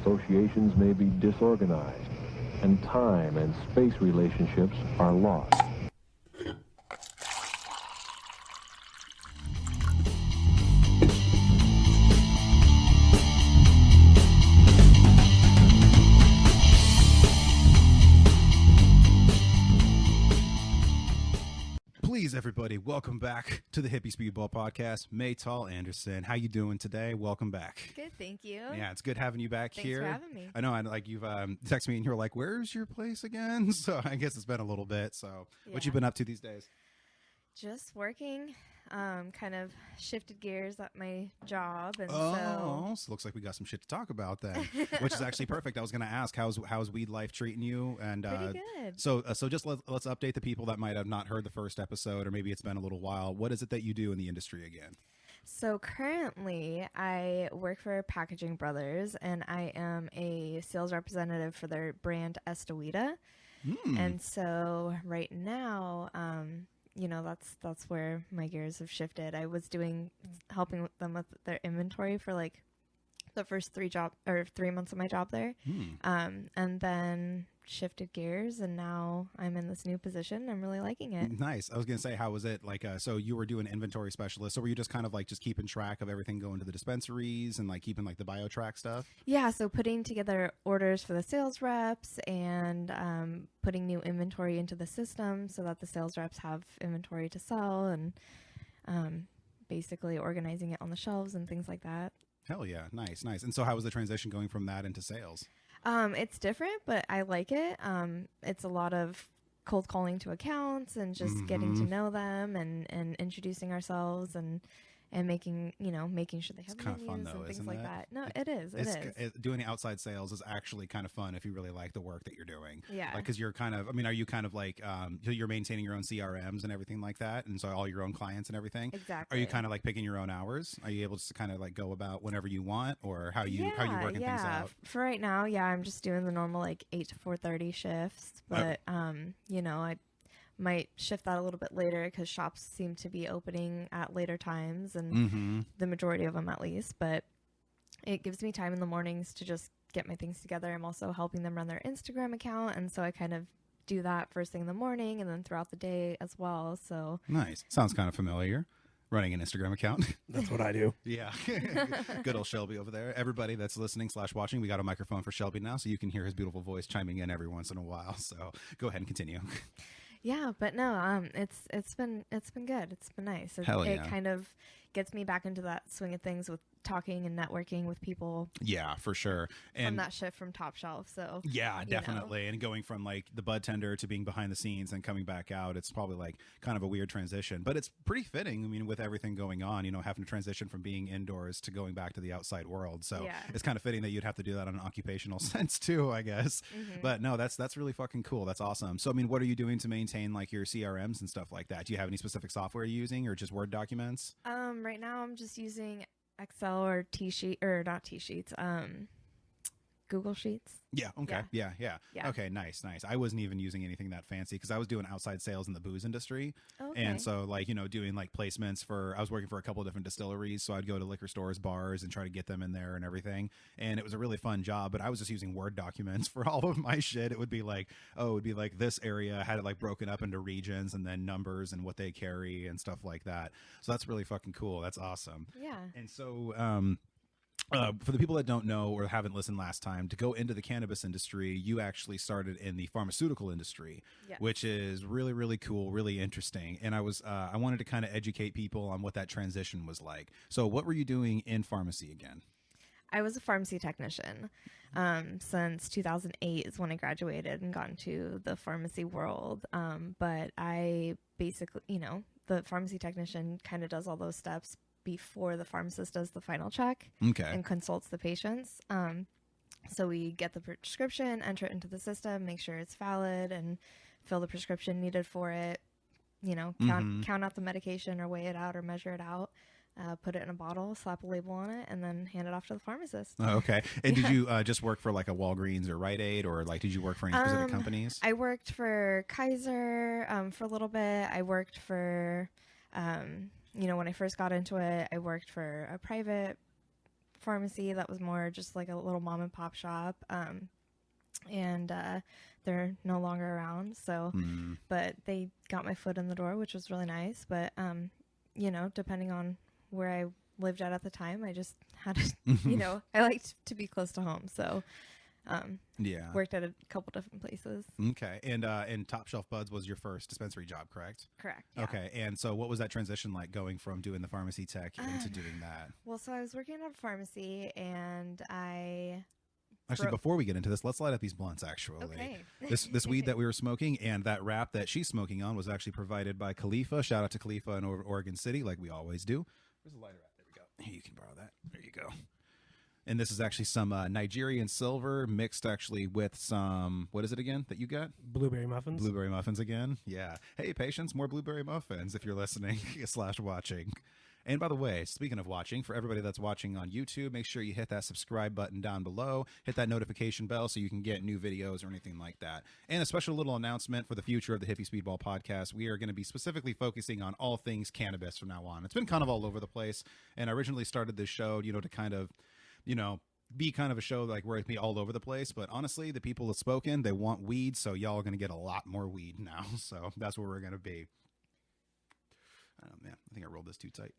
negotiations may be disorganized, and time and space relationships are lost. Please, everybody, welcome back to the Hippie Speedball Podcast. Meital Anderson, how you doing today? Welcome back. Good, thank you. Yeah, it's good having you back here. Thanks for having me. I know, like you've texted me and you're like, "Where's your place again?" So I guess it's been a little bit. So what you been up to these days? Just working. Kind of shifted gears at my job, and so looks like we got some shit to talk about then, which is actually perfect. I was going to ask, how's weed life treating you? And pretty good. So just let's update the people that might have not heard the first episode, or maybe it's been a little while. What is it that you do in the industry again? So currently, I work for Packaging Brothers, and I am a sales representative for their brand Estawida. And so right now, you know, that's where my gears have shifted. I was helping them with their inventory for like the first 3 months of my job there, and then shifted gears, and now I'm in this new position. I'm really liking it. Nice. I was gonna say, how was it? Like, so you were doing inventory specialist, so were you just kind of like just keeping track of everything going to the dispensaries and like keeping like the BioTrack stuff? Yeah. So putting together orders for the sales reps and putting new inventory into the system so that the sales reps have inventory to sell, and basically organizing it on the shelves and things like that. Hell yeah. Nice. And so how was the transition going from that into sales? It's different, but I like it. It's a lot of cold calling to accounts and just getting to know them and introducing ourselves and making sure they have it's kind of fun, menus though, and things isn't like it? that. No, it is. Doing outside sales is actually kind of fun if you really like the work that you're doing. Yeah. Like, because you're kind of, are you kind of like, you're maintaining your own CRMs and everything like that, and so all your own clients and everything? Exactly. Are you kind of like picking your own hours? Are you able to kind of like go about whenever you want, or how you working things out? For right now, I'm just doing the normal like 8 to 4:30 shifts, but I might shift that a little bit later because shops seem to be opening at later times, and the majority of them at least, but it gives me time in the mornings to just get my things together. I'm also helping them run their Instagram account, and so I kind of do that first thing in the morning and then throughout the day as well. So nice. Sounds kind of familiar. Running an Instagram account. That's what I do. Yeah. Good old Shelby over there. Everybody that's listening / watching, we got a microphone for Shelby now, so you can hear his beautiful voice chiming in every once in a while. So go ahead and continue. Yeah, but no, it's been good. It's been nice. Hell yeah. It kind of gets me back into that swing of things with talking and networking with people. Yeah, for sure. And from that shift from Top Shelf. So yeah, definitely. And going from like the Budtender to being behind the scenes and coming back out, it's probably like kind of a weird transition, but it's pretty fitting. I mean, with everything going on, having to transition from being indoors to going back to the outside world. So it's kind of fitting that you'd have to do that on an occupational sense too, I guess. But no, that's really fucking cool. That's awesome. So, I mean, what are you doing to maintain like your CRMs and stuff like that? Do you have any specific software you're using, or just Word documents? Right now I'm just using Excel or not T-Sheets, Google Sheets. Yeah. Okay. Yeah. Okay. Nice. I wasn't even using anything that fancy because I was doing outside sales in the booze industry. Okay. And so like, doing like placements I was working for a couple of different distilleries. So I'd go to liquor stores, bars, and try to get them in there and everything. And it was a really fun job, but I was just using Word documents for all of my shit. It would be like, this area had it like broken up into regions and then numbers and what they carry and stuff like that. So that's really fucking cool. That's awesome. Yeah. And so, for the people that don't know or haven't listened last time, to go into the cannabis industry, you actually started in the pharmaceutical industry, which is really, really cool, really interesting. And I wanted to kind of educate people on what that transition was like. So what were you doing in pharmacy again? I was a pharmacy technician since 2008 is when I graduated and got into the pharmacy world. But I basically, the pharmacy technician kind of does all those steps before the pharmacist does the final check and consults the patients. So we get the prescription, enter it into the system, make sure it's valid, and fill the prescription needed for it. Count out the medication or weigh it out or measure it out. Put it in a bottle, slap a label on it, and then hand it off to the pharmacist. Oh, okay. And did you just work for like a Walgreens or Rite Aid, or like did you work for any specific companies? I worked for Kaiser for a little bit. I worked for, when I first got into it, I worked for a private pharmacy that was more just like a little mom and pop shop. And they're no longer around. So, but they got my foot in the door, which was really nice. But, you know, depending on where I lived at the time, I just had to, you know, I liked to be close to home. So, worked at a couple different places. Okay. And Top Shelf Buds was your first dispensary job, correct? Correct. Yeah. Okay. And so what was that transition like going from doing the pharmacy tech into doing that? Well, so I was working at a pharmacy and Actually, before we get into this, let's light up these blunts, actually. Okay. This weed that we were smoking and that wrap that she's smoking on was actually provided by Khalifa. Shout out to Khalifa in Oregon City, like we always do. Where's the lighter at? There we go. Here, you can borrow that. There you go. And this is actually some Nigerian silver mixed actually with some, what is it again that you got? Blueberry muffins. Blueberry muffins again. Yeah. Hey, patients, more blueberry muffins if you're listening / watching. And by the way, speaking of watching, for everybody that's watching on YouTube, make sure you hit that subscribe button down below, hit that notification bell so you can get new videos or anything like that. And a special little announcement for the future of the Hippie Speedball podcast. We are going to be specifically focusing on all things cannabis from now on. It's been kind of all over the place. And I originally started this show, you know, to kind of, you know, be kind of a show like where it'd be all over the place. But honestly, the people have spoken, they want weed. So y'all are going to get a lot more weed now. So that's where we're going to be. Oh man, I think I rolled this too tight.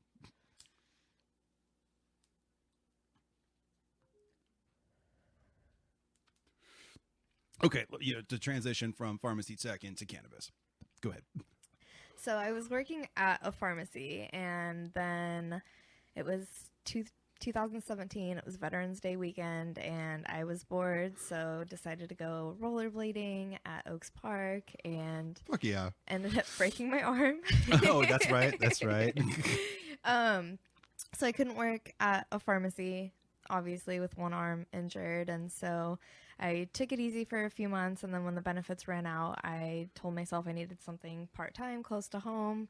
Okay, you know, to transition from pharmacy tech into cannabis. Go ahead. So I was working at a pharmacy, and then it was 2017. It was Veterans Day weekend, and I was bored, so decided to go rollerblading at Oaks Park, and Fuck yeah. ended up breaking my arm. Oh, that's right. That's right. So I couldn't work at a pharmacy, obviously, with one arm injured, and so I took it easy for a few months, and then when the benefits ran out, I told myself I needed something part-time, close to home.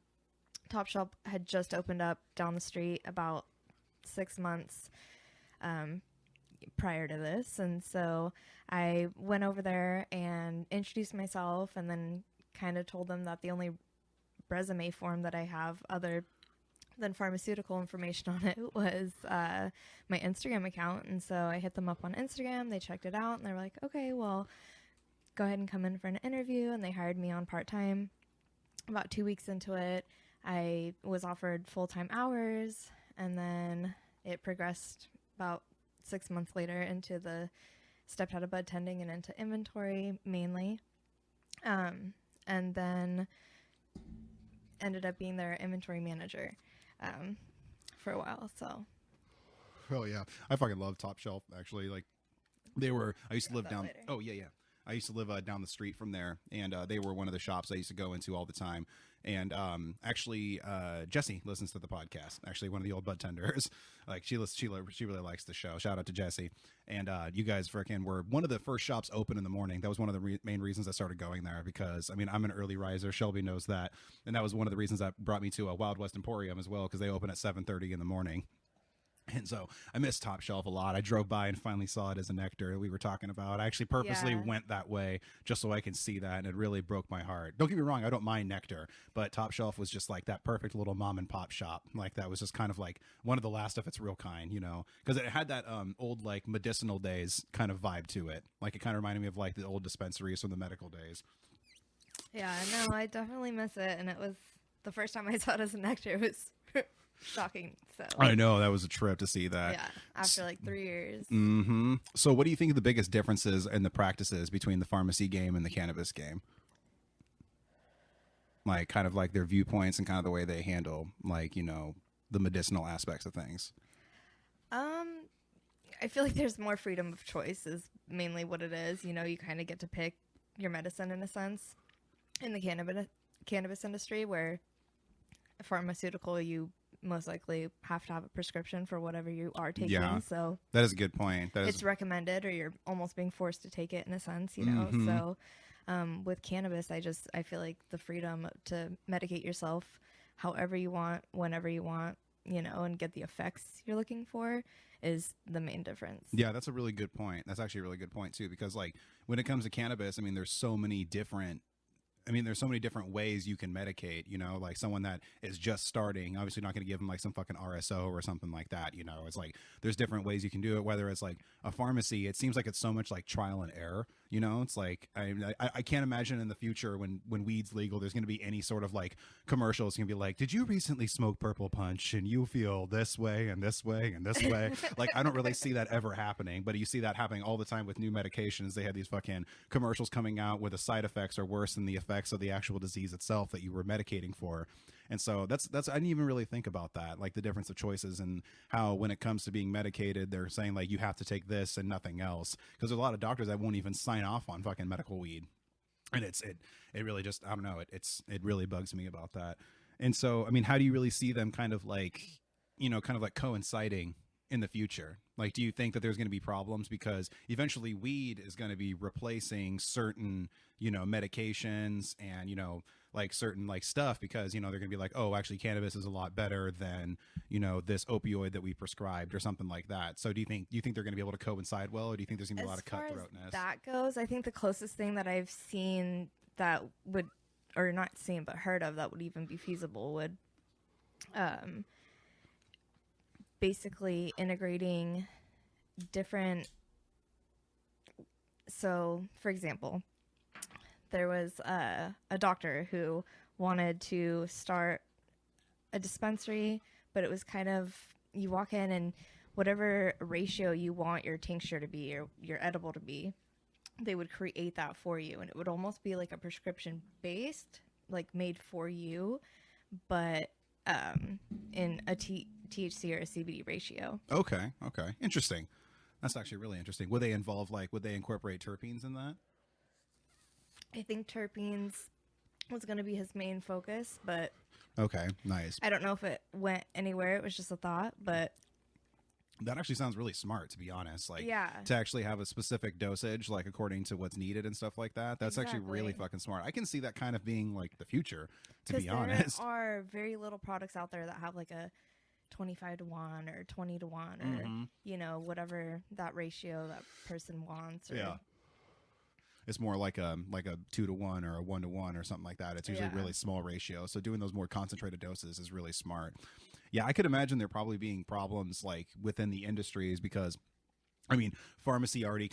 Top Shelf had just opened up down the street about 6 months prior to this, and so I went over there and introduced myself, and then kind of told them that the only resume form that I have other than pharmaceutical information on it was my Instagram account. And so I hit them up on Instagram. They checked it out and they were like, okay, well, go ahead and come in for an interview. And they hired me on part-time. About 2 weeks into it, I was offered full-time hours, and then it progressed about 6 months later into the stepped out of bud tending and into inventory mainly. And then ended up being their inventory manager for a while. So Oh yeah, I fucking love Top Shelf. Actually, like I used to live down. Later. Oh yeah. I used to live down the street from there, and they were one of the shops I used to go into all the time. And actually, Jessie listens to the podcast. Actually, one of the old Budtenders. Like she really likes the show. Shout out to Jessie. And you guys freaking were one of the first shops open in the morning. That was one of the main reasons I started going there, because I mean I'm an early riser. Shelby knows that, and that was one of the reasons that brought me to a Wild West Emporium as well, because they open at 7:30 in the morning. And so I miss Top Shelf a lot. I drove by and finally saw it as a nectar we were talking about. I actually purposely went that way just so I can see that, and it really broke my heart. Don't get me wrong, I don't mind nectar, but Top Shelf was just like that perfect little mom and pop shop. Like that was just kind of like one of the last of its real kind, you know, because it had that old like medicinal days kind of vibe to it. Like it kind of reminded me of like the old dispensaries from the medical days. yeah, no, I definitely miss it. And it was the first time I saw it as a nectar. It was shocking. So I know, that was a trip to see that. yeah, after like 3 years. Mm-hmm. So what do you think are the biggest differences in the practices between the pharmacy game and the cannabis game? Like kind of like their viewpoints and kind of the way they handle, like, you know, the medicinal aspects of things. I feel like there's more freedom of choice is mainly what it is. You know, you kind of get to pick your medicine in a sense in the cannabis industry, where pharmaceutical, you most likely have to have a prescription for whatever you are taking. Yeah, so that is a good point. It's recommended, or you're almost being forced to take it in a sense, you know. Mm-hmm. So with cannabis, I feel like the freedom to medicate yourself however you want, whenever you want, you know, and get the effects you're looking for is the main difference. Yeah, that's a really good point. That's actually a really good point too, because like when it comes to cannabis, I mean, there's so many different I mean, there's so many different ways you can medicate, you know, like someone that is just starting, obviously not going to give them like some fucking RSO or something like that. You know, it's like, there's different ways you can do it, whether it's like a pharmacy. It seems like it's so much like trial and error, you know, it's like, I can't imagine in the future when weed's legal, there's going to be any sort of like commercial. It's going to be like, did you recently smoke Purple Punch and you feel this way and this way and this way? Like, I don't really see that ever happening, but you see that happening all the time with new medications. They have these fucking commercials coming out where the side effects are worse than the effects of the actual disease itself that you were medicating for. And so that's I didn't even really think about that, like the difference of choices and how when it comes to being medicated, they're saying like you have to take this and nothing else, because there's a lot of doctors that won't even sign off on fucking medical weed. And it really just, I don't know, it really bugs me about that. And so, I mean, how do you really see them kind of like, you know, kind of like coinciding in the future? Like, do you think that there's going to be problems because eventually weed is going to be replacing certain, you know, medications and, you know, like certain like stuff, because, you know, they're going to be like, oh, actually cannabis is a lot better than, you know, this opioid that we prescribed or something like that. So do you think they're going to be able to coincide well, or do you think there's going to be a lot of cutthroatness? As that goes, I think the closest thing that I've seen that would, or not seen but heard of, that would even be feasible would basically integrating different. So for example, there was a doctor who wanted to start a dispensary, but it was kind of, you walk in and whatever ratio you want your tincture to be or your edible to be, they would create that for you. And it would almost be like a prescription based, like made for you, but in a THC or a CBD ratio. Okay. Interesting. That's actually really interesting. Would they incorporate terpenes in that? I think terpenes was going to be his main focus, but okay, nice. I don't know if it went anywhere. It was just a thought, but that actually sounds really smart, to be honest. Like, yeah, to actually have a specific dosage, like according to what's needed and stuff like that. That's actually really fucking smart. I can see that kind of being like the future, to be honest. There are very little products out there that have like a 25-to-1 or 20-to-1 or you know, whatever that ratio that person wants. Or, yeah. It's more like a 2-to-1 or a 1-to-1 or something like that. It's usually really small ratio. So doing those more concentrated doses is really smart. Yeah, I could imagine there probably being problems like within the industries, because I mean, pharmacy already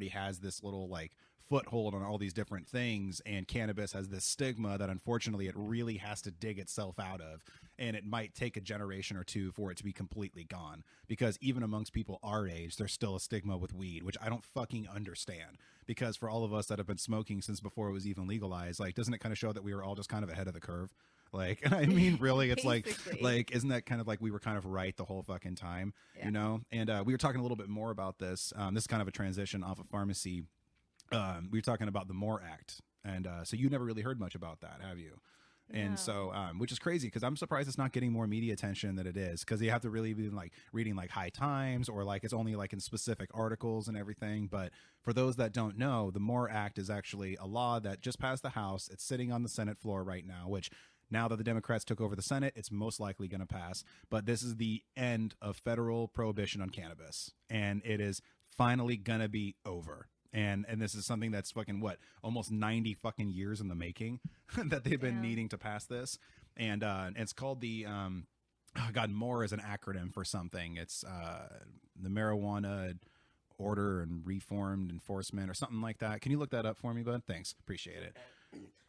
has this little like foothold on all these different things, and cannabis has this stigma that unfortunately it really has to dig itself out of, and it might take a generation or two for it to be completely gone, because even amongst people our age there's still a stigma with weed, which I don't fucking understand, because for all of us that have been smoking since before it was even legalized, like, doesn't it kind of show that we were all just kind of ahead of the curve? Like, I mean, really, it's like, isn't that kind of like we were kind of right the whole fucking time, you know? And we were talking a little bit more about this. This is kind of a transition off of pharmacy. We were talking about the MORE Act. And so you never really heard much about that, have you? And so, which is crazy, because I'm surprised it's not getting more media attention than it is, because you have to really be like reading like High Times, or like it's only like in specific articles and everything. But for those that don't know, the MORE Act is actually a law that just passed the House. It's sitting on the Senate floor right now, which now that the Democrats took over the Senate, it's most likely going to pass. But this is the end of federal prohibition on cannabis, and it is finally going to be over. And this is something that's fucking almost 90 fucking years in the making that they've been needing to pass this. And it's called the MORE is an acronym for something. It's the Marijuana Order and Reformed Enforcement or something like that. Can you look that up for me, bud? Thanks, appreciate it.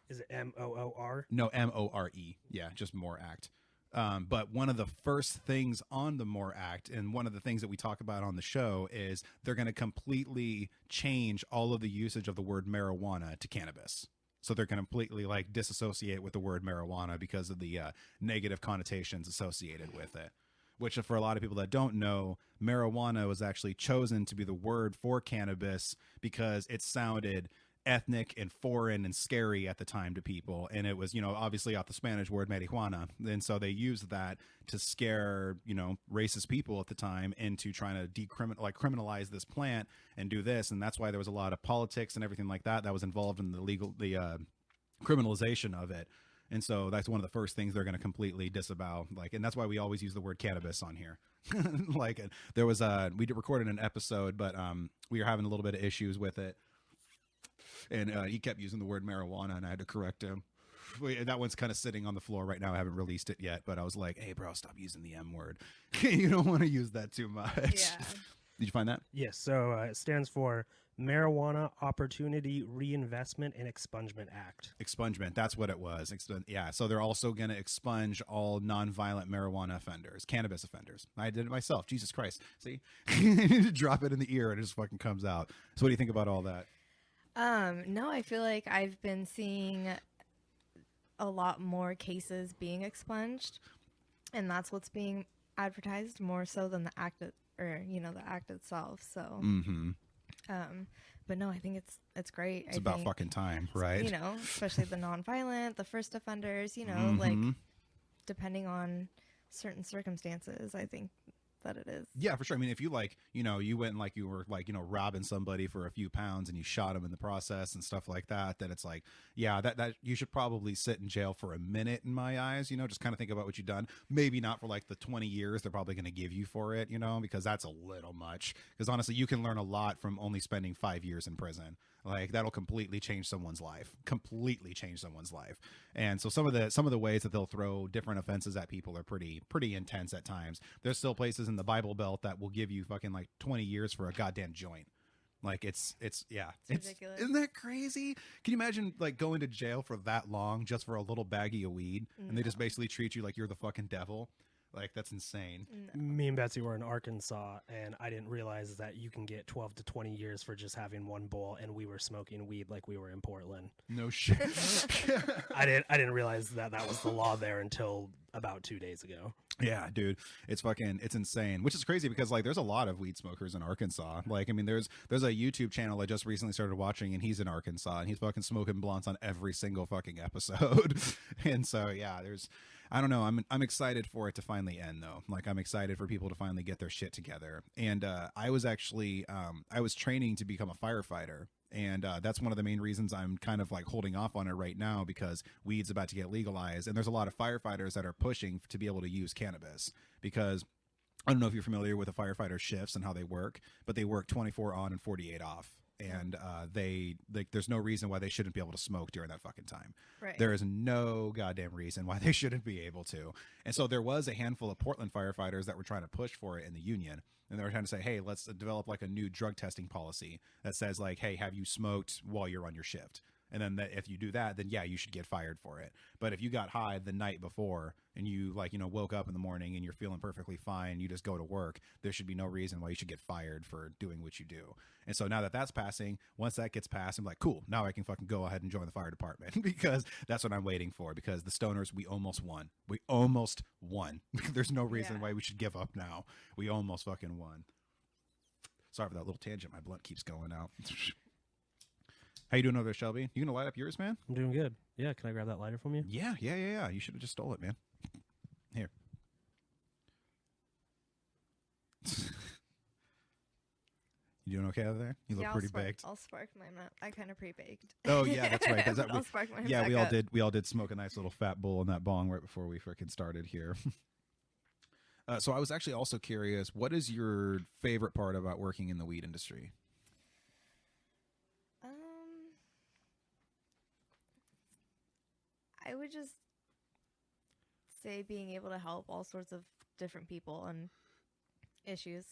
Is it MOOR? No, MORE. Yeah, just MORE Act. But one of the first things on the MORE Act, and one of the things that we talk about on the show, is they're going to completely change all of the usage of the word marijuana to cannabis. So they're going to completely like disassociate with the word marijuana because of the negative connotations associated with it. Which, for a lot of people that don't know, marijuana was actually chosen to be the word for cannabis because it sounded ethnic and foreign and scary at the time to people, and it was, you know, obviously off the Spanish word marijuana, and so they used that to scare, you know, racist people at the time into trying to criminalize this plant and do this. And that's why there was a lot of politics and everything like that was involved in the criminalization of it. And so that's one of the first things they're going to completely disavow. Like, and that's why we always use the word cannabis on here. Like, we recorded an episode, but we were having a little bit of issues with it. And he kept using the word marijuana, and I had to correct him. Wait, that one's kind of sitting on the floor right now. I haven't released it yet, but I was like, hey, bro, stop using the M word. You don't want to use that too much. Yeah. Did you find that? Yes. So it stands for Marijuana Opportunity Reinvestment and Expungement Act. Expungement. That's what it was. Yeah. So they're also going to expunge all nonviolent marijuana offenders, cannabis offenders. I did it myself. Jesus Christ. See, drop it in the ear and it just fucking comes out. So what do you think about all that? No, I feel like I've been seeing a lot more cases being expunged, and that's what's being advertised more so than the act the act itself. So but no, I think it's great. It's about fucking time, right? Especially the nonviolent, the first offenders, like depending on certain circumstances, I think that it is. Yeah, for sure. I mean, if you you went and you were robbing somebody for a few pounds and you shot them in the process and stuff like that, then it's like, yeah, that you should probably sit in jail for a minute in my eyes, just kind of think about what you've done. Maybe not for the 20 years they're probably going to give you for it, because that's a little much. Because honestly, you can learn a lot from only spending 5 years in prison. That'll completely change someone's life. And so some of the ways that they'll throw different offenses at people are pretty intense at times. There's still places in the Bible Belt that will give you fucking 20 years for a goddamn joint. It's ridiculous. Isn't that crazy? Can you imagine going to jail for that long just for a little baggie of weed? No. And they just basically treat you like you're the fucking devil. That's insane. No. Me and Betsy were in Arkansas, and I didn't realize that you can get 12 to 20 years for just having one bowl, and we were smoking weed like we were in Portland. No shit. I didn't realize that was the law there until about 2 days ago. Yeah, dude, it's insane, which is crazy because there's a lot of weed smokers in Arkansas. There's a YouTube channel I just recently started watching, and he's in Arkansas, and he's fucking smoking blunts on every single fucking episode. And so, yeah, I don't know. I'm excited for it to finally end, though. I'm excited for people to finally get their shit together. And I was actually I was training to become a firefighter. And that's one of the main reasons I'm kind of holding off on it right now, because weed's about to get legalized. And there's a lot of firefighters that are pushing to be able to use cannabis, because I don't know if you're familiar with the firefighter shifts and how they work, but they work 24 on and 48 off. And there's no reason why they shouldn't be able to smoke during that fucking time. Right. There is no goddamn reason why they shouldn't be able to. And so there was a handful of Portland firefighters that were trying to push for it in the union. And they were trying to say, hey, let's develop a new drug testing policy that says hey, have you smoked while you're on your shift? And then if you do that, then yeah, you should get fired for it. But if you got high the night before and you woke up in the morning and you're feeling perfectly fine, you just go to work, there should be no reason why you should get fired for doing what you do. And so now that that's passing, once that gets passed, I'm like, cool, now I can fucking go ahead and join the fire department because that's what I'm waiting for, because the stoners, we almost won. There's no reason why we should give up now. We almost fucking won. Sorry for that little tangent. My blunt keeps going out. How you doing over there, Shelby? You gonna light up yours, man? I'm doing good. Yeah, can I grab that lighter from you? Yeah. You should have just stole it, man. Here. You doing okay over there? You look pretty baked. I'll spark mine up. I kind of pre-baked. Oh yeah, that's right. I'll spark mine. Yeah, we all did smoke a nice little fat bowl in that bong right before we freaking started here. So I was actually also curious, what is your favorite part about working in the weed industry? I would just say being able to help all sorts of different people and issues.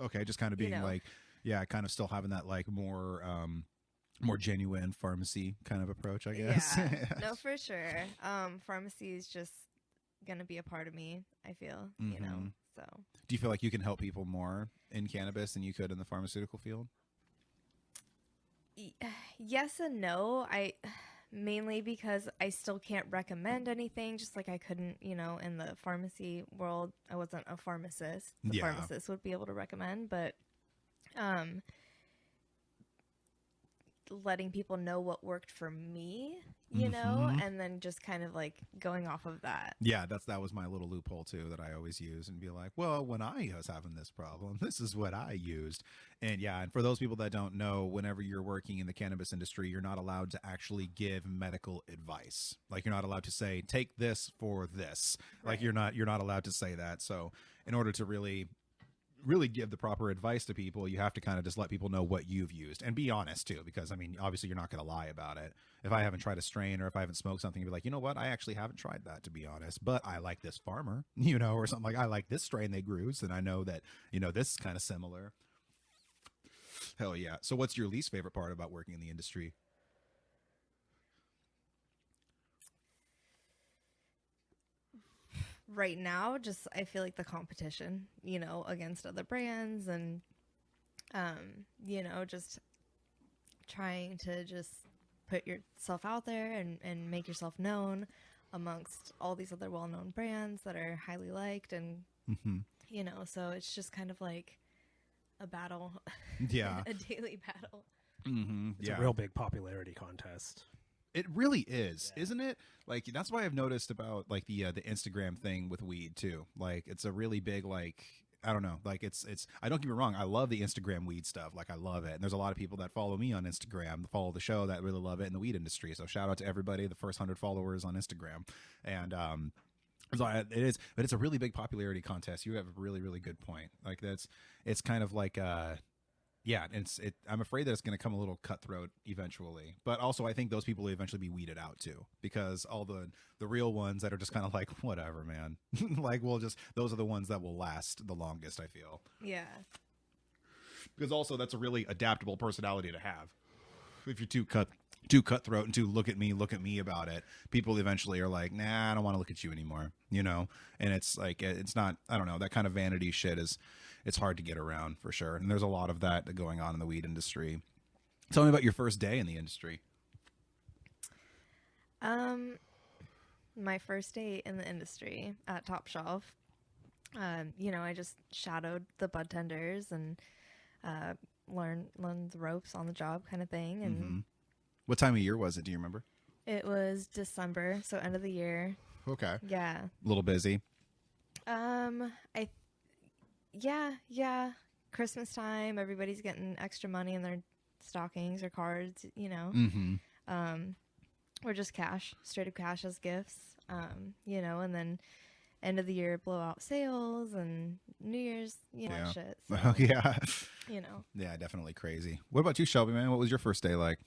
Okay, just kind of being kind of still having that more genuine pharmacy kind of approach, I guess. Yeah, no, for sure. Pharmacy is just going to be a part of me, I feel, so. Do you feel like you can help people more in cannabis than you could in the pharmaceutical field? Yes and no. Mainly because I still can't recommend anything, just like I couldn't, in the pharmacy world. I wasn't a pharmacist. The pharmacist would be able to recommend, but letting people know what worked for me, and then just kind of going off of that. Yeah, that was my little loophole too that I always use, and be like, well, when I was having this problem, this is what I used. And and for those people that don't know, whenever you're working in the cannabis industry, you're not allowed to actually give medical advice. You're not allowed to say, take this for this. Right. You're not allowed to say that. So in order to really really give the proper advice to people, you have to kind of just let people know what you've used and be honest too, because I mean, obviously you're not going to lie about it. If I haven't tried a strain or if I haven't smoked something, you'd be like, you know what, I actually haven't tried that, to be honest, but I like this farmer, you know, or something like, I like this strain they grew, and I know that, you know, this is kind of similar. Hell yeah. So what's your least favorite part about working in the industry? Right now, just I feel like the competition, you know, against other brands, and you know, just trying to just put yourself out there and make yourself known amongst all these other well-known brands that are highly liked, and you know, so it's just kind of like a battle. Yeah. A daily battle. It's a real big popularity contest. It really is, isn't it? Like, that's why I've noticed about like the Instagram thing with weed too. Like, it's a really big, like, I don't know, like it's I don't get me wrong, I love the Instagram weed stuff, like I love it, and there's a lot of people that follow me on Instagram, follow the show, that really love it in the weed industry. So shout out to everybody, the first 100 followers on Instagram. And so it is, but it's a really big popularity contest. You have a really, really good point. Like it's kind of like yeah, I'm afraid that it's going to come a little cutthroat eventually, but also I think those people will eventually be weeded out too, because all the real ones that are just kind of like, whatever, man, like those are the ones that will last the longest, I feel. Yeah. Because also that's a really adaptable personality to have. If you're too cutthroat and too look at me about it, people eventually are like, nah, I don't want to look at you anymore, you know? And it's like, it's not, I don't know, that kind of vanity shit it's hard to get around for sure. And there's a lot of that going on in the weed industry. Tell me about your first day in the industry. My first day in the industry at Top Shelf, you know, I just shadowed the budtenders and learned the ropes on the job kind of thing. And what time of year was it? Do you remember? it was December, so end of the year. Okay. Yeah. A little busy. Yeah. Christmas time, everybody's getting extra money in their stockings or cards, you know. Or just cash, straight up cash as gifts. You know, and then end of the year blowout sales and New Year's, you know, shit. So, yeah. You know. Yeah, definitely crazy. What about you, Shelby, man? What was your first day like?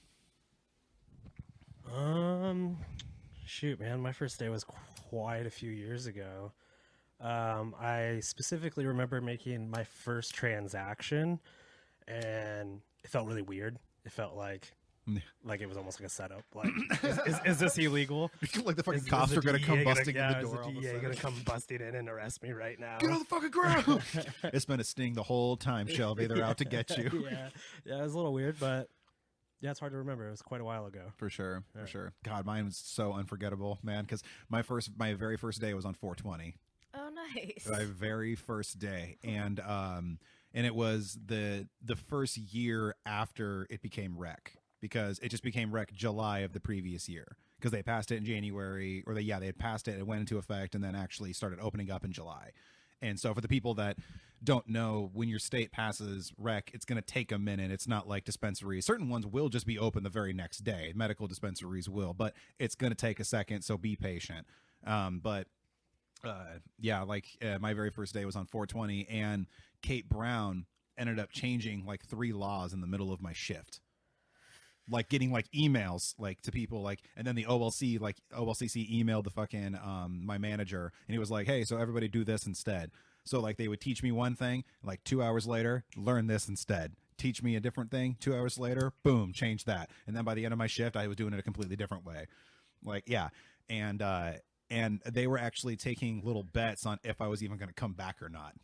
Shoot, man, my first day was quite a few years ago. I specifically remember making my first transaction, and it felt really weird. It felt like it was almost like a setup. Like, is this illegal? Like the fucking cops are gonna come busting in the door. Is the DEA gonna come busting in and arrest me right now? Get on the fucking ground! It's been a sting the whole time, Shelby. They're out to get you. Yeah, it was a little weird, but yeah, it's hard to remember. It was quite a while ago. For sure. God, mine was so unforgettable, man. Because my very first day was on 420. Oh, nice. My very first day, and it was the first year after it became rec, because it just became rec July of the previous year, because they passed it in January, or they had passed it, it went into effect, and then actually started opening up in July. And so for the people that don't know, when your state passes rec, it's going to take a minute. It's not like dispensaries. Certain ones will just be open the very next day. Medical dispensaries will, but it's going to take a second, so be patient. My very first day was on 420, and Kate Brown ended up changing like 3 laws in the middle of my shift. Like getting like emails like to people, like, and then the OLCC emailed the fucking my manager, and he was like, hey, so everybody do this instead. So like they would teach me one thing, like 2 hours later, learn this instead. Teach me a different thing, 2 hours later, boom, change that. And then by the end of my shift, I was doing it a completely different way. Like, yeah. And they were actually taking little bets on if I was even going to come back or not.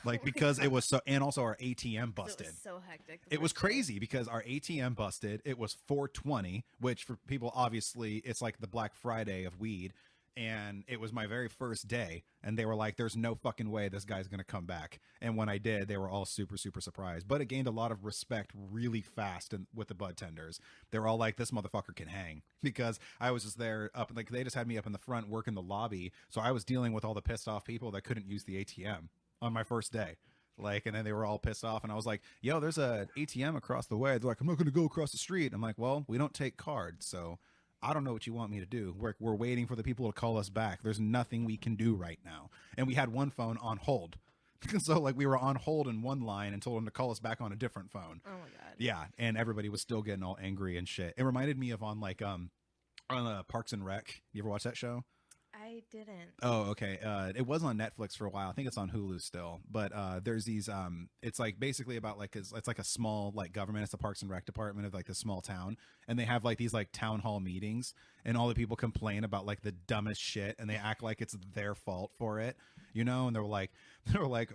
Like, because it was so, and also our ATM busted. It was so hectic. It was crazy because our ATM busted. It was 420, which for people, obviously, it's like the Black Friday of weed. And it was my very first day. And they were like, there's no fucking way this guy's going to come back. And when I did, they were all super, super surprised. But it gained a lot of respect really fast with the budtenders. They were all like, this motherfucker can hang. Because I was just there up, like, they just had me up in the front working the lobby. So I was dealing with all the pissed off people that couldn't use the ATM on my first day. Like, and then they were all pissed off, and I was like, yo, there's a ATM across the way. They're like, I'm not going to go across the street. I'm like, well, we don't take cards, so I don't know what you want me to do. We're waiting for the people to call us back. There's nothing we can do right now. And we had one phone on hold So like we were on hold in one line and told him to call us back on a different phone. Oh my god. Yeah, and everybody was still getting all angry and shit. It reminded me of on Parks and Rec. You ever watch that show? I didn't. Oh, okay. It was on Netflix for a while. I think it's on Hulu still. But there's these. It's like basically about like it's like a small like government. It's the Parks and Rec department of like this small town, and they have like these like town hall meetings, and all the people complain about like the dumbest shit, and they act like it's their fault for it, you know. And they were like,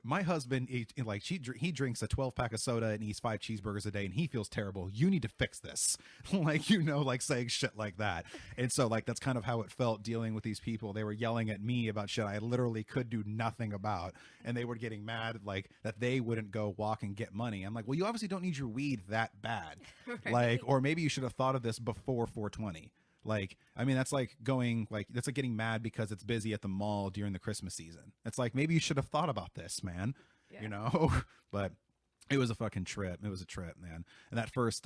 my husband, he drinks a 12-pack of soda and eats 5 cheeseburgers a day, and he feels terrible. You need to fix this, like, you know, like saying shit like that. And so like that's kind of how it felt dealing with these people. They were yelling at me about shit I literally could do nothing about, and they were getting mad like that they wouldn't go walk and get money. I'm like, well, you obviously don't need your weed that bad. Right. Like, or maybe you should have thought of this before 420. Like, I mean, that's like getting mad because it's busy at the mall during the Christmas season. It's like, maybe you should have thought about this, man. Yeah. You know. But it was a fucking trip. It was a trip, man. And that first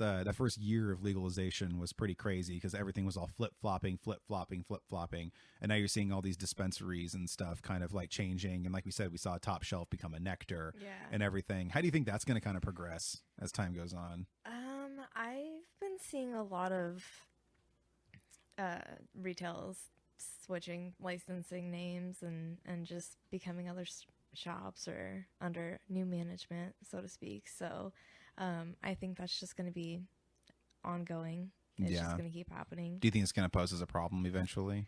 year of legalization was pretty crazy because everything was all flip-flopping. And now you're seeing all these dispensaries and stuff kind of like changing. And like we said, we saw Top Shelf become a Nectar and everything. How do you think that's going to kind of progress as time goes on? I've been seeing a lot of retails switching licensing names and just becoming other shops or under new management, so to speak. So I think that's just going to be ongoing. It's just going to keep happening. Do you think it's going to pose as a problem eventually?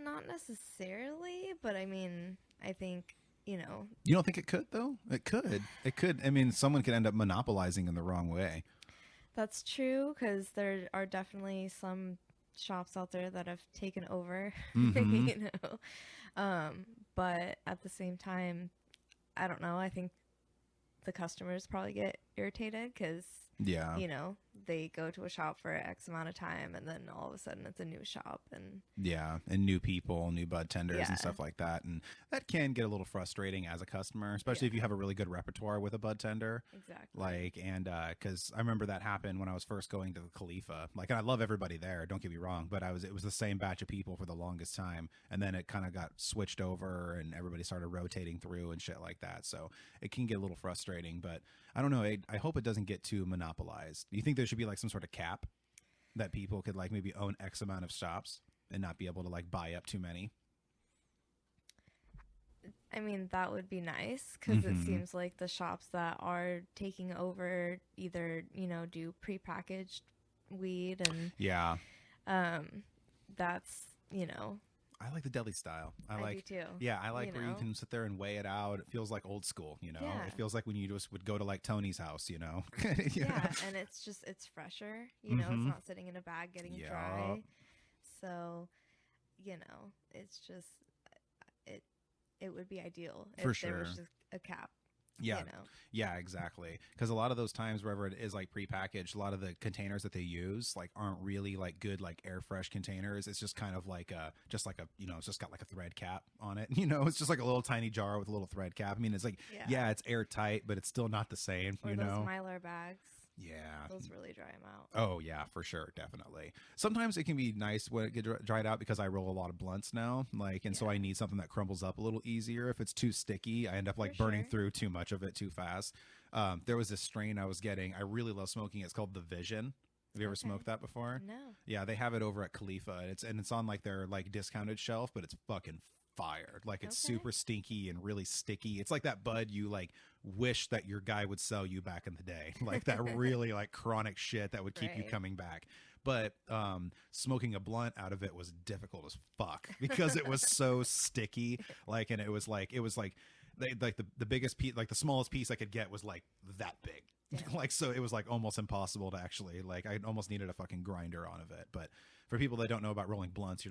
Not necessarily, but I mean, I think, you know. You don't think it could, though? It could. It could. I mean, someone could end up monopolizing in the wrong way. That's true, because there are definitely some shops out there that have taken over, mm-hmm. you know. But at the same time, I don't know. I think the customers probably get irritated because, you know, they go to a shop for X amount of time and then all of a sudden it's a new shop and new people, new budtenders and stuff like that. And that can get a little frustrating as a customer, especially if you have a really good repertoire with a budtender. Exactly. Like, and because I remember that happened when I was first going to the Khalifa. Like, and I love everybody there, don't get me wrong, but it was the same batch of people for the longest time. And then it kind of got switched over and everybody started rotating through and shit like that. So it can get a little frustrating, but I don't know. I hope it doesn't get too monopolized. Do you think there should be like some sort of cap that people could like maybe own X amount of shops and not be able to like buy up too many? I mean, that would be nice because it seems like the shops that are taking over either, you know, do prepackaged weed and that's, you know. I like the deli style. I do too. Yeah, I like where you can sit there and weigh it out. It feels like old school, you know. Yeah. It feels like when you just would go to like Tony's house, you know. Yeah, and it's fresher, you know. It's not sitting in a bag getting dry. So, you know, it's just it would be ideal if there was just a cap. Yeah. You know? Yeah, exactly. Because a lot of those times, wherever it is like prepackaged, a lot of the containers that they use like aren't really like good, like air fresh containers. It's just kind of like just like a, you know, it's just got like a thread cap on it. You know, it's just like a little tiny jar with a little thread cap. I mean, it's like, it's airtight, but it's still not the same, or you those know? Mylar bags. Yeah. Those really dry them out. Oh, yeah, for sure. Definitely. Sometimes it can be nice when it gets dried out because I roll a lot of blunts now. Like, and so I need something that crumbles up a little easier. If it's too sticky, I end up like burning through too much of it too fast. There was this strain I was getting. I really love smoking. It's called the Vision. Have you ever smoked that before? No. Yeah, they have it over at Khalifa. It's on like their like discounted shelf, but it's fucking fire. Like it's super stinky and really sticky. It's like that bud you like wish that your guy would sell you back in the day. Like that really like chronic shit that would keep you coming back. But smoking a blunt out of it was difficult as fuck because it was so sticky. Like, and it was like the biggest piece, like the smallest piece I could get was like that big. Like, so it was like almost impossible to actually, like, I almost needed a fucking grinder on of it. But for people that don't know about rolling blunts,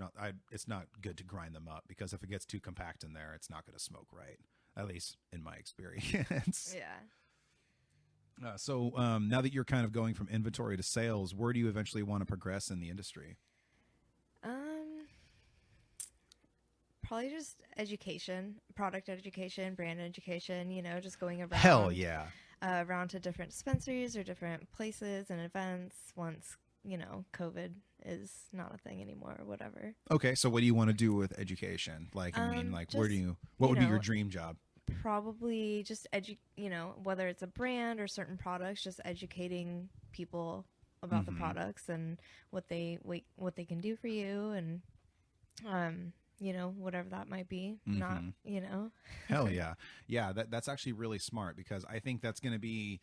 it's not good to grind them up because if it gets too compact in there, it's not going to smoke right. At least in my experience. Yeah. So now that you're kind of going from inventory to sales, where do you eventually want to progress in the industry? Probably just education, product education, brand education, you know, just going around. Hell yeah. Around to different dispensaries or different places and events once, COVID is not a thing anymore or whatever. Okay, so what do you want to do with education? Like, I mean, like, just, what would be your dream job? Probably just whether it's a brand or certain products, just educating people about the products and what they can do for you, and whatever that might be. Not Hell yeah. Yeah, that's actually really smart, because I think that's going to be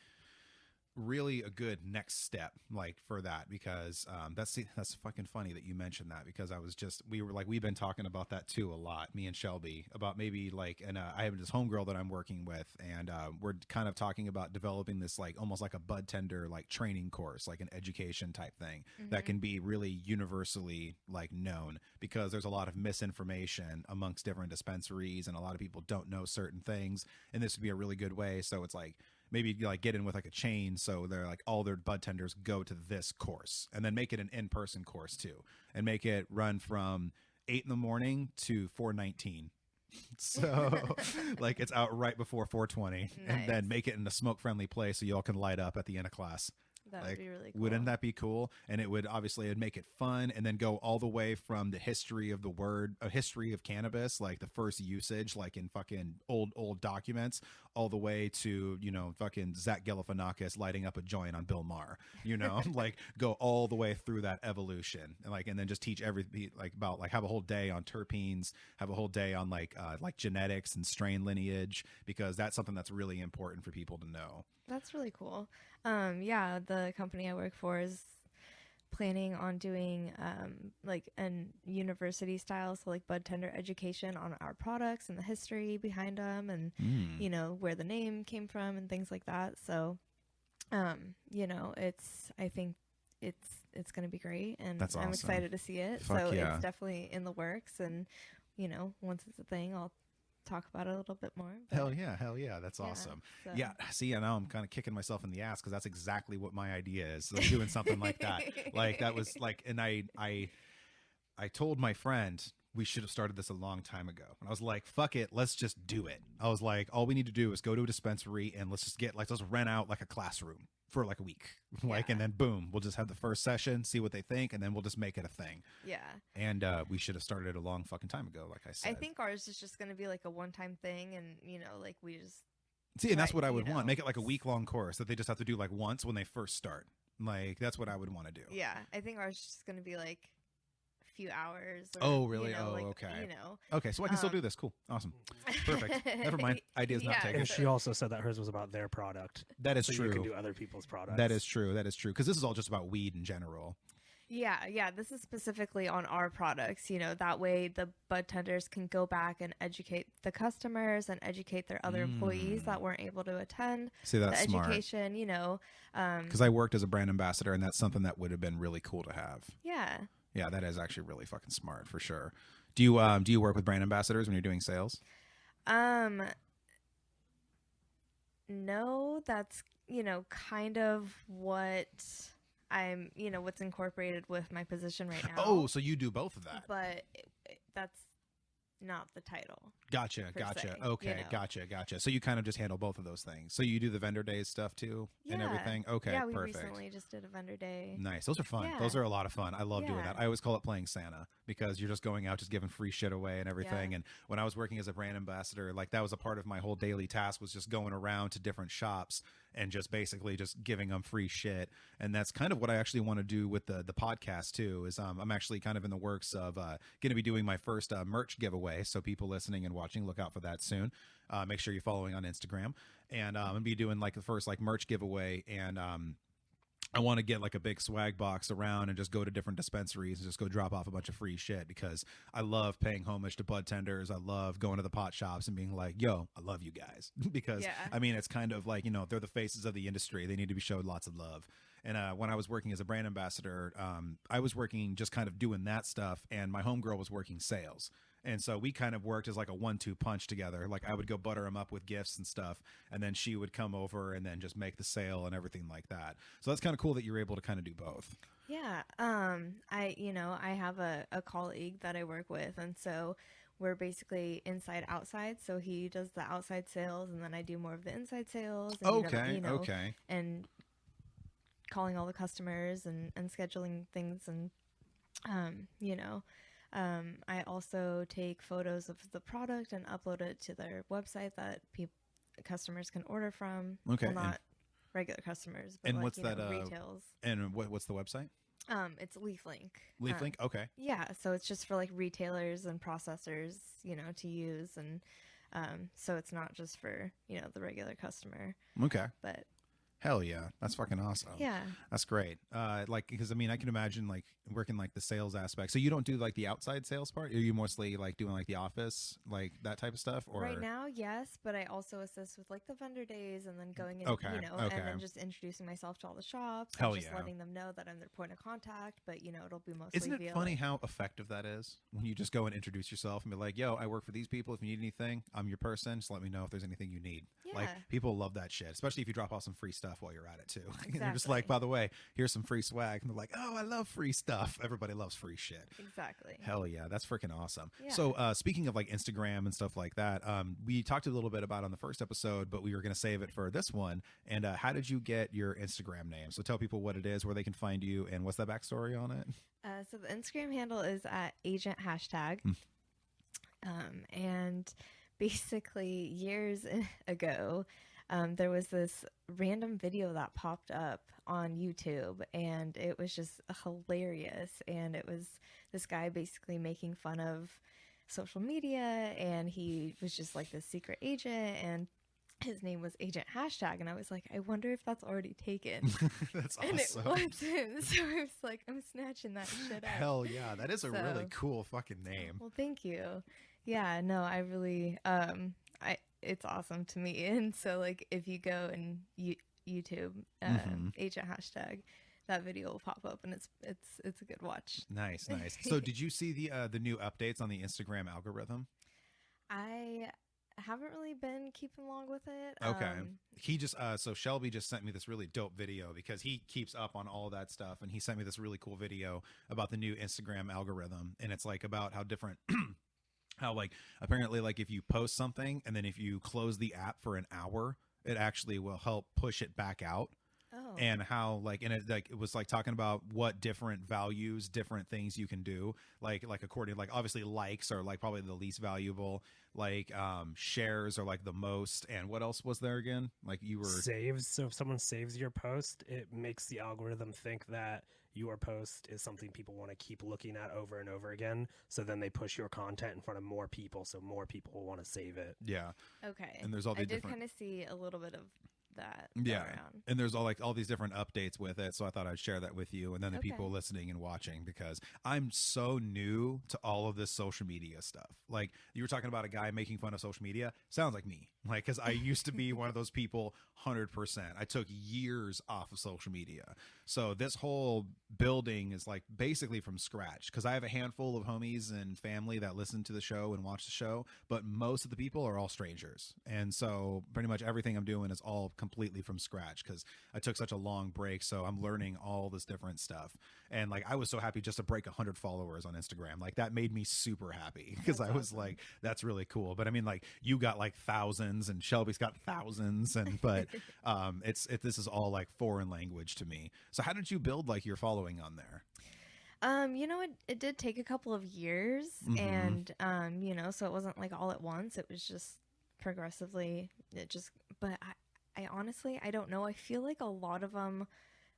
really a good next step, like, for that, because that's fucking funny that you mentioned that, because we've been talking about that too a lot, me and Shelby, about maybe like, and I have this homegirl that I'm working with, and we're kind of talking about developing this like almost like a Budtender like training course, like an education type thing that can be really universally like known, because there's a lot of misinformation amongst different dispensaries, and a lot of people don't know certain things, and this would be a really good way. So it's like, maybe like get in with like a chain, so they're like all their bud tenders go to this course, and then make it an in-person course too, and make it run from 8 a.m. to 4:19. So like it's out right before 4:20, and then make it in a smoke-friendly place so y'all can light up at the end of class. That would be really cool. Wouldn't that be cool? And it would obviously, it'd make it fun, and then go all the way from the history of history of cannabis, like the first usage, like in fucking old documents, all the way to, fucking Zach Galifianakis lighting up a joint on Bill Maher, like go all the way through that evolution, and then just teach everything, like about like have a whole day on terpenes, have a whole day on like genetics and strain lineage, because that's something that's really important for people to know. That's really cool. Yeah, the company I work for is planning on doing like an university style, so like Budtender education on our products and the history behind them, and where the name came from and things like that. So I think it's going to be great, and that's awesome. I'm excited to see it. Fuck so yeah. It's definitely in the works, and once it's a thing, I'll talk about it a little bit more. Hell yeah, that's awesome. So. Yeah, see, now I'm kind of kicking myself in the ass, because that's exactly what my idea is, like doing something like that. Like that was like, and I told my friend we should have started this a long time ago, and I was like, fuck it, let's just do it. I was like, all we need to do is go to a dispensary, and let's rent out like a classroom for like a week, and then boom, we'll just have the first session, see what they think, and then we'll just make it a thing. Yeah. And we should have started it a long fucking time ago, like I said. I think ours is just going to be like a one-time thing, and like we just see, and that's what I would want. Make it like a week-long course that they just have to do like once when they first start. Like that's what I would want to do. Yeah, I think ours is just going to be like a few hours. Or, oh, really? Okay. Okay, so I can still do this. Cool, awesome, perfect. Never mind. Idea's not taken. And she also said that hers was about their product. That is so true. You can do other people's products. That is true. Because this is all just about weed in general. Yeah. This is specifically on our products. That way the bud tenders can go back and educate the customers and educate their other employees that weren't able to attend. See, that's the smart. Education. Because I worked as a brand ambassador, and that's something that would have been really cool to have. Yeah. Yeah, that is actually really fucking smart for sure. Do you work with brand ambassadors when you're doing sales? No, that's kind of what I'm what's incorporated with my position right now. Oh, so you do both of that. But that's not the title. Gotcha. Se, okay, gotcha. So you kind of just handle both of those things. So you do the vendor days stuff too and everything? Okay, yeah, we perfect. recently just did a vendor day. Nice. Those are fun. Yeah. Those are a lot of fun. I love doing that. I always call it playing Santa, because you're just going out, just giving free shit away and everything. And when I was working as a brand ambassador, like that was a part of my whole daily task, was just going around to different shops and just basically just giving them free shit. And that's kind of what I actually want to do with the podcast too, is I'm actually kind of in the works of going to be doing my first merch giveaway. So people listening and watching, look out for that soon. Make sure you're following on Instagram, and I'm gonna be doing like the first like merch giveaway, and I want to get like a big swag box around and just go to different dispensaries and just go drop off a bunch of free shit, because I love paying homage to bud tenders. I love going to the pot shops and being like, yo, I love you guys. Because I mean, it's kind of like, they're the faces of the industry. They need to be showed lots of love. And when I was working as a brand ambassador, I was working just kind of doing that stuff, and my homegirl was working sales. And so we kind of worked as like a 1-2 punch together. Like I would go butter them up with gifts and stuff, and then she would come over and then just make the sale and everything like that. So that's kind of cool that you're able to kind of do both. Yeah. I have a colleague that I work with, and so we're basically inside outside. So he does the outside sales, and then I do more of the inside sales. And, okay. And calling all the customers and scheduling things. And, I also take photos of the product and upload it to their website that customers can order from. Okay. Well, not regular customers, but and like, what's that? Retails. And what's the website? It's LeafLink. LeafLink. Okay. Yeah. So it's just for like retailers and processors, to use. And, so it's not just for, the regular customer, Okay. but Hell yeah, that's fucking awesome. yeah. That's great. Because I mean, I can imagine like working like the sales aspect. So you don't do like the outside sales part? Are you mostly like doing like the office, like that type of stuff? Or Right now, yes, but I also assist with like the vendor days and then going in, Okay, and then just introducing myself to all the shops. Hell and just yeah. letting them know that I'm their point of contact. But it'll be mostly. Isn't it via, funny like, how effective that is when you just go and introduce yourself and be like, "Yo, I work for these people. If you need anything, I'm your person. Just let me know if there's anything you need." Yeah. Like people love that shit, especially if you drop off some free stuff while you're at it too. And they're just Exactly. like, "By the way, here's some free swag," and they're like, "Oh, I love free stuff." Everybody loves free shit. Exactly. Hell yeah, that's freaking awesome. Yeah. So speaking of like Instagram and stuff like that, we talked a little bit about it on the first episode, but we were going to save it for this one. And how did you get your Instagram name? So tell people what it is, where they can find you, and what's that backstory on it? So the Instagram handle is at agent hashtag. And basically years ago, there was this random video that popped up on YouTube, and it was just hilarious. And it was this guy basically making fun of social media, and he was just like this secret agent, and his name was Agent Hashtag. And I was like, I wonder if that's already taken. That's And it awesome. wasn't. So I was like, I'm snatching that shit up. Hell yeah, that is a So- really cool fucking name. Well, thank you. Yeah, no, I really, it's awesome to me. And so, like, if you go and YouTube Agent Hashtag, that video will pop up, and it's a good watch. Nice. So did you see the new updates on the Instagram algorithm? I haven't really been keeping along with it. Okay. He just so Shelby just sent me this really dope video because he keeps up on all that stuff, and he sent me this really cool video about the new Instagram algorithm, and it's like about how different how like apparently like if you post something and then if you close the app for an hour, it actually will help push it back out. Oh. And how like, and it was like talking about what different values, different things you can do, like according, like obviously likes are like probably the least valuable, like shares are like the most, and what else was there again? Like you were saves. So if someone saves your post, it makes the algorithm think that your post is something people want to keep looking at over and over again. So then they push your content in front of more people, so more people will want to save it. yeah. Okay. And there's all I these did different kind of see a little bit of that. go yeah, around. and there's all these different updates with it, so I thought I'd share that with you and then the Okay. people listening and watching, because I'm so new to all of this social media stuff. Like you were talking about a guy making fun of social media, sounds like me, like because I used to be one of those people 100%. I took years off of social media, so this whole building is like basically from scratch, because I have a handful of homies and family that listen to the show and watch the show, but most of the people are all strangers, and so pretty much everything I'm doing is all completely from scratch because I took such a long break. So I'm learning all this different stuff, and like I was so happy just to break 100 followers on Instagram. Like that made me super happy because I was like, that's really cool. But I mean, like you got like thousands and Shelby's got thousands, and but this is all like foreign language to me. So how did you build like your following on there? It did take a couple of years, and so it wasn't like all at once. It was just progressively. But I honestly, I don't know. I feel like a lot of them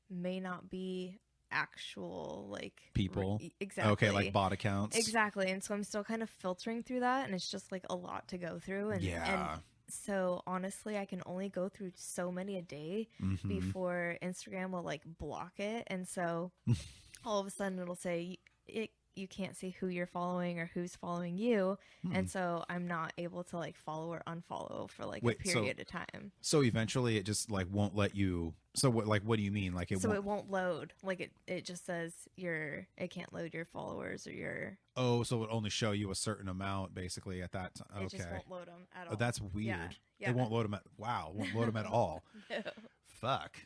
may not be actual like People. Exactly. Okay, like bot accounts. Exactly. And so I'm still kind of filtering through that, and it's just like a lot to go through. And Yeah. and so honestly, I can only go through so many a day before Instagram will like block it. And so all of a sudden it'll say you can't see who you're following or who's following you. And so I'm not able to like follow or unfollow for like a period of time. So eventually it just like won't let you. So what do you mean? Like It won't load. Like it just says it can't load your followers or your. Oh, so it only show you a certain amount basically at that time. Okay. It just won't load them at all. Oh, that's weird. Yeah. It won't load them at won't load them at all. No. Fuck.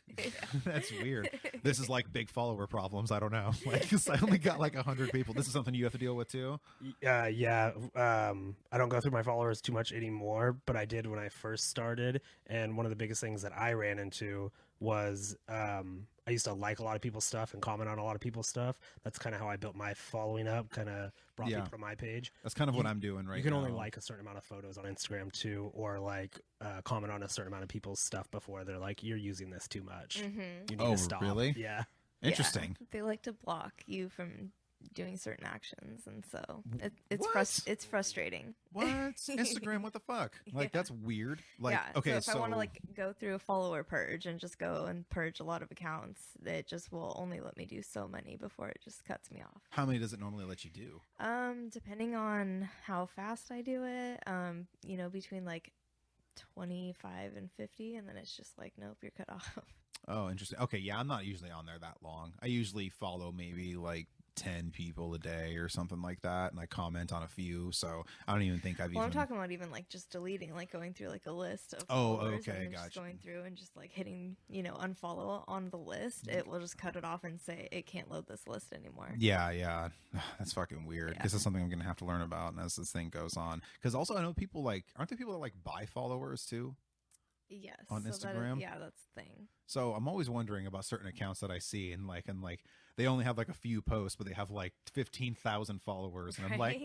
That's weird. This is like big follower problems. I don't know. Like, 'cause I only got like 100 people. This is something you have to deal with too. Yeah. I don't go through my followers too much anymore, but I did when I first started. And one of the biggest things that I ran into was I used to like a lot of people's stuff and comment on a lot of people's stuff. That's kind of how I built my following up, kind of brought people to my page. That's kind of what I'm doing right now. You can only like a certain amount of photos on Instagram too, or like comment on a certain amount of people's stuff before they're like, you're using this too much. You need to stop. Really? Yeah. Interesting. Yeah, they like to block you from doing certain actions, and so it's frustrating. What? Instagram, what the fuck? Like, that's weird. Like, okay, so if I want to like go through a follower purge and just go and purge a lot of accounts, it just will only let me do so many before it just cuts me off. How many does it normally let you do? Depending on how fast I do it, you know, between like 25 and 50, and then it's just like, nope, you're cut off. Oh, interesting. Okay, yeah, I'm not usually on there that long. I usually follow maybe like 10 people a day or something like that, and I comment on a few, so I don't even think I'm talking about even like just deleting, like going through like a list of followers and then just going through and just like hitting, you know, unfollow on the list. It will just cut it off and say it can't load this list anymore. Yeah. That's fucking weird, because it's something I'm gonna have to learn about as this thing goes on. Because also I know people like, aren't there people that like buy followers too? Yes. On Instagram? That's the thing. So I'm always wondering about certain accounts that I see, and like they only have like a few posts, but they have like 15,000 followers, and I'm like,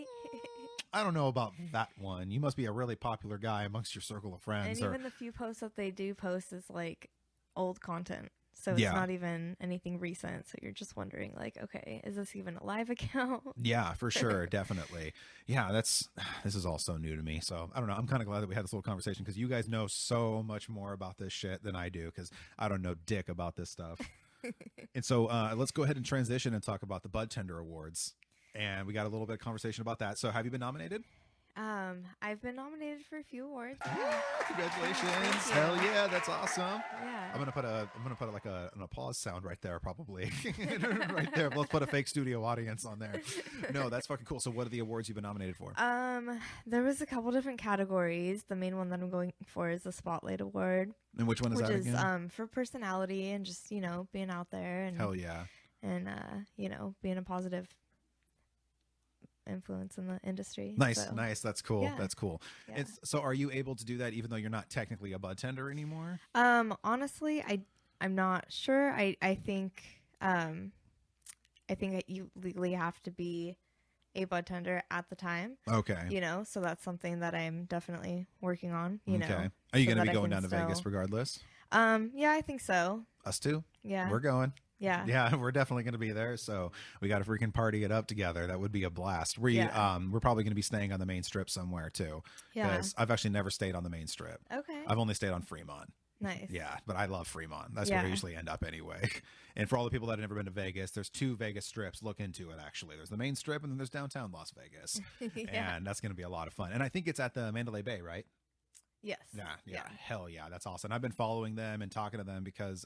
I don't know about that one. You must be a really popular guy amongst your circle of friends. And even the few posts that they do post is like old content. So it's not even anything recent. So you're just wondering, like, okay, is this even a live account? Yeah, for sure. Definitely. Yeah, this is all so new to me. So I don't know. I'm kind of glad that we had this little conversation, because you guys know so much more about this shit than I do, because I don't know dick about this stuff. And so let's go ahead and transition and talk about the Budtender Awards. And we got a little bit of conversation about that. So have you been nominated? I've been nominated for a few awards. Congratulations. Hell yeah, that's awesome. Yeah. I'm gonna put like an applause sound right there, probably. Right there. Let's put a fake studio audience on there. No, that's fucking cool. So what are the awards you've been nominated for? There was a couple different categories. The main one that I'm going for is the Spotlight Award. And which one is that again? Which is for personality and just, you know, being out there and hell yeah. And you know, being a positive influence in the industry. Nice. That's cool. Yeah. That's cool. Yeah. So are you able to do that even though you're not technically a budtender anymore? Honestly, I'm not sure. I think that you legally have to be a budtender at the time. Okay. You know, so that's something that I'm definitely working on, you know. Are you going to be going down to Vegas regardless? Yeah, I think so. Us too? Yeah. We're going. Yeah. Yeah, we're definitely going to be there. So we got to freaking party it up together. That would be a blast. We're probably going to be staying on the main strip somewhere too. Yeah. Because I've actually never stayed on the main strip. Okay. I've only stayed on Fremont. Nice. Yeah, but I love Fremont. That's where I usually end up anyway. And for all the people that have never been to Vegas, there's 2 Vegas strips. Look into it, actually. There's the main strip, and then there's downtown Las Vegas. And that's going to be a lot of fun. And I think it's at the Mandalay Bay, right? Yes. Yeah. Hell yeah. That's awesome. I've been following them and talking to them because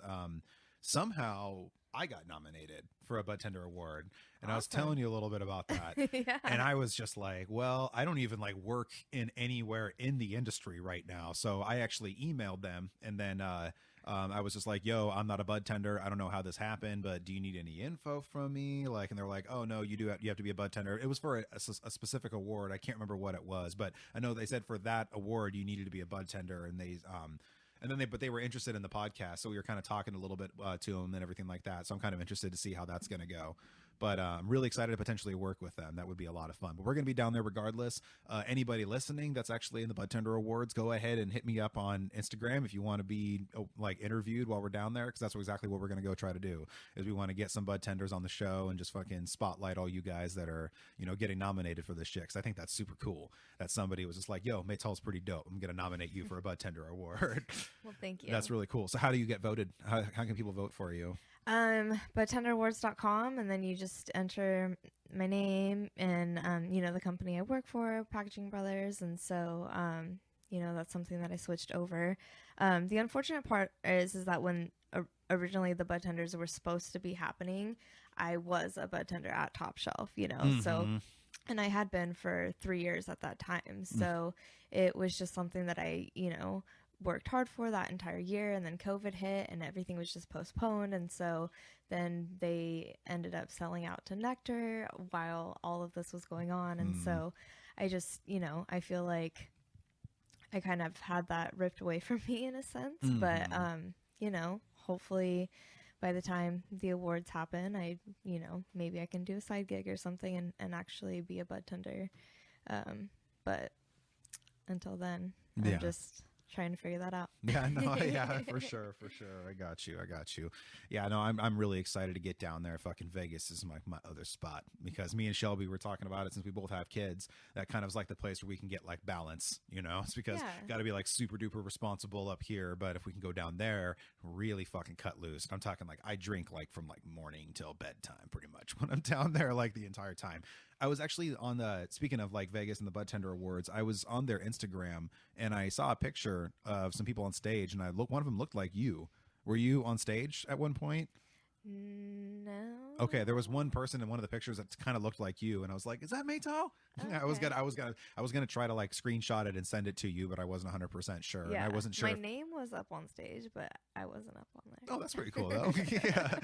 somehow I got nominated for a Budtender Award. And I was telling you a little bit about that. Yeah. And I was just like, well, I don't even like work in anywhere in the industry right now. So I actually emailed them, and then I was just like, yo, I'm not a budtender. I don't know how this happened, but do you need any info from me? Like, and they're like, oh no, you have to be a budtender. It was for a specific award. I can't remember what it was, but I know they said for that award, you needed to be a budtender, and they were interested in the podcast. So we were kind of talking a little bit to them and everything like that. So I'm kind of interested to see how that's going to go. But I'm really excited to potentially work with them. That would be a lot of fun. But we're going to be down there regardless. Anybody listening that's actually in the Budtender Awards, go ahead and hit me up on Instagram if you want to be like interviewed while we're down there, because that's exactly what we're going to go try to do. Is we want to get some budtenders on the show and just fucking spotlight all you guys that are, you know, getting nominated for this shit. Because I think that's super cool that somebody was just like, yo, Meital's pretty dope. I'm going to nominate you for a Budtender Award. Well, thank you. That's really cool. So how do you get voted? How can people vote for you? Budtenderawards.com, and then you just enter my name and you know, the company I work for, Packaging Brothers, and so you know, that's something that I switched over. The unfortunate part is that when originally the budtenders were supposed to be happening, I was a budtender at Top Shelf, you know. So, and I had been for 3 years at that time, so it was just something that I, you know, worked hard for that entire year, and then COVID hit and everything was just postponed, and so then they ended up selling out to Nectar while all of this was going on. And so I just, you know, I feel like I kind of had that ripped away from me in a sense, but you know, hopefully by the time the awards happen, maybe I can do a side gig or something and actually be a budtender. But until then, I'm just trying to figure that out. Yeah, no, yeah, for sure. I got you. Yeah, no, I'm really excited to get down there. Fucking Vegas is my other spot, because me and Shelby were talking about it since we both have kids. That kind of is like the place where we can get like balance, It's because got to be like super duper responsible up here, but if we can go down there, really fucking cut loose. And I'm talking like I drink like from like morning till bedtime pretty much when I'm down there, like the entire time. I was actually on speaking of like Vegas and the Budtender Awards, I was on their Instagram and I saw a picture of some people on stage, and one of them looked like you. Were you on stage at one point? No. Okay, there was one person in one of the pictures that kind of looked like you, and I was like, "Is that Meital?" Okay. I was gonna try to like screenshot it and send it to you, but I wasn't 100% sure. Yeah, and I wasn't sure. My name was up on stage, but I wasn't up on there. Oh, that's pretty cool though. Yeah,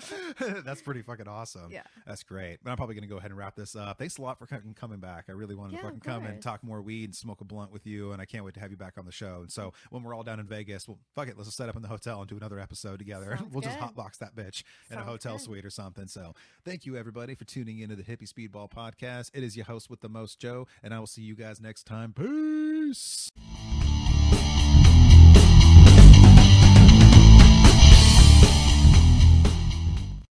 that's pretty fucking awesome. Yeah, that's great. But I'm probably gonna go ahead and wrap this up. Thanks a lot for coming back. I really wanted to fucking come and talk more weed and smoke a blunt with you, and I can't wait to have you back on the show. And so when we're all down in Vegas, well, fuck it, let's just set up in the hotel and do another episode together. We'll just hotbox that bitch in a hotel suite or something. So thank you everybody for tuning into the Hippie Speedball Podcast. It is your host with the most, Joe, and I will see you guys next time. Peace.